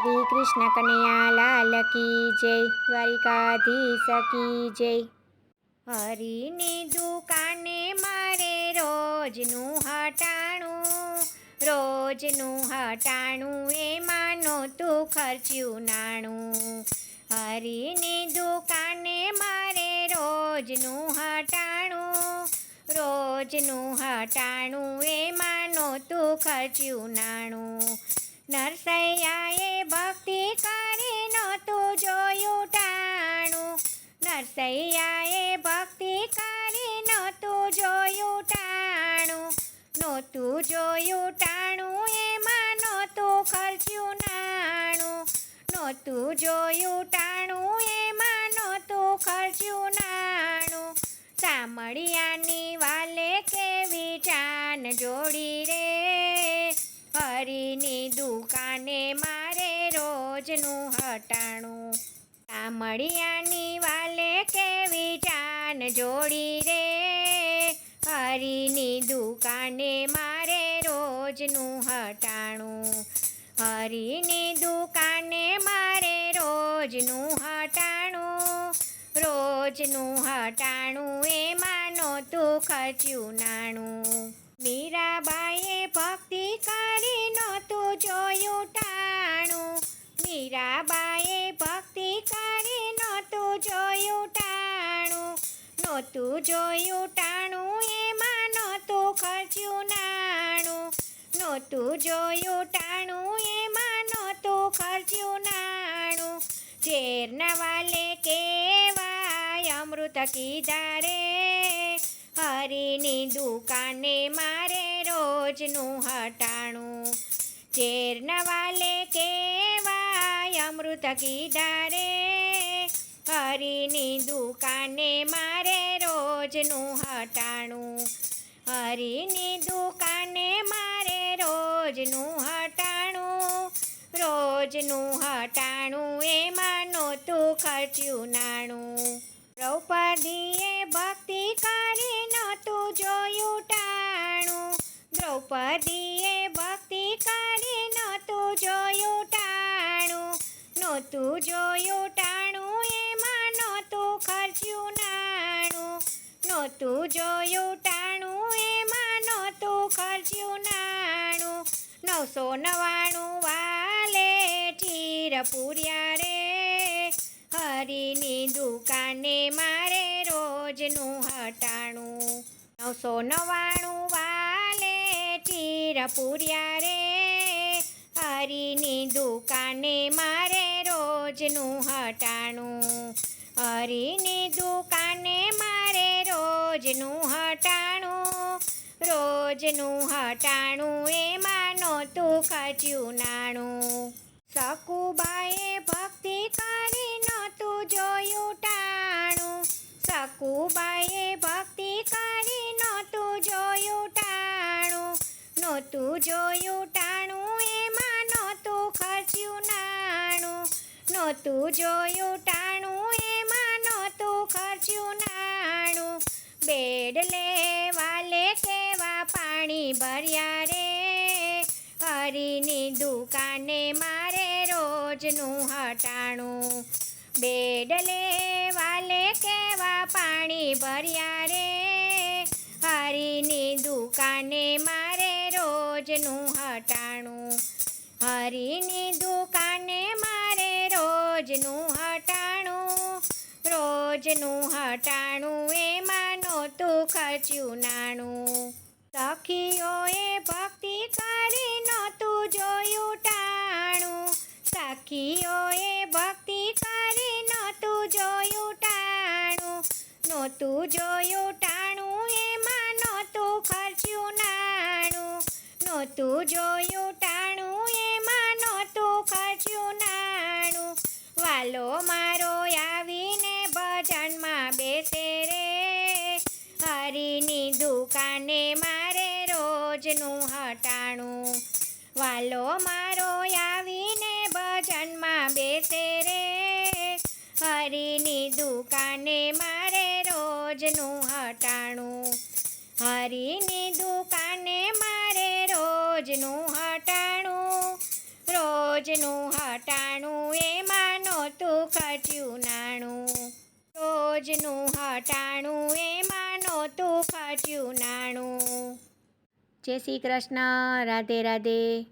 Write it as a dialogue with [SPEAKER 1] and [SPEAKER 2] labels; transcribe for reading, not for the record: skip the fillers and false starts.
[SPEAKER 1] શ્રી કૃષ્ણ કનૈયા લાલ કી જય, દ્વારિકાધીશ કી જય. હરિની દુકાને મારે રોજનું હટાણું એમાં નહોતું ખર્ચ્યું નાણું. હરિની દુકાને મારે રોજનું હટાણું એમાં નહોતું ખર્ચ્યું નાણું. નરસૈયાએ ભક્તિ કરી નહોતું જોયું ટાણું. એમાં નહોતું ખર્ચ્યું નાણું. સામળિયાની વાલે કેવી ચાન જોડી રે, હરિની દુકાને મારે રોજનું હટાણું. સામળિયાની વાલે કેવી ચાન જોડી રે, હરિની દુકાને મારે રોજનું હટાણું. હરિની દુકાને મારે રોજનું હટાણું એમાં નહોતું ખર્ચ્યું નાણું. મીરાબાઈએ ભક્તિ કરી નહોતું જોયું ટાણું. એમાં નહોતું ખર્ચ્યું નાણું. ઝેરના વાલે કેવાય અમૃત કીધા રે, હરિની દુકાને મારે રોજનું હટાણું. ઝેરના વાલે કેવાય અમૃત કીધા રે, હરિની દુકાને મારે રોજનું હટાણું. હરિની દુકાને મારે રોજનું હટાણું એમાં નહોતું ખર્ચ્યું નાણું. દ્રૌપદીએ ભક્તિ કરી નહોતું જોયું ટાણું. એમાં નહોતું ખર્ચ્યું નાણું. 999 વાલે ચીર પૂર્યા રે, હરિની દુકાને મારે રોજનું હટાણું. 999 વાલે ચીર પૂર્યા રે, હરિની દુકાને મારે રોજનું હટાણું. હરિની દુકાને મારે રોજનું હટાણું એમાં નહોતું ખર્ચ્યું નાણું. સકુબાએ ભક્તિ કરી નહોતું જોયું ટાણું. એમાં નહોતું ખર્ચ્યું નાણું. બેડલે વાલે કેવા પાણી ભર્યા રે, હરિની દુકાને મારે રોજનું હટાણું. બેડલે વાલે કેવા પાણી ભર્યા રે, હરિની દુકાને મારે રોજનું હટાણું. હરિની દુકાને મારે રોજનું હટાણું એમાં નહોતું ખર્ચ્યું નાણું. સખીઓએ ભક્તિ કરી નહોતું જોયું ટાણું. એમાં નહોતું ખર્ચ્યું નાણું. વાલો મારો આવીને ભજનમાં બેસે રે, હરિની દુકાને મારે રોજનું હટાણું. વાલો મારો આવીને ભજનમાં બેસે રે, હરિની દુકાને મારે રોજનું હટાણું. હરિની દુકાને મારે રોજનું હટાણું. રોજનું હટાણું એમાં નહોતું ખચ્યું નાણું. રોજનું હટાણું એમાં નહોતું ખચ્યું નાણું. જય શ્રી કૃષ્ણ. રાધે રાધે.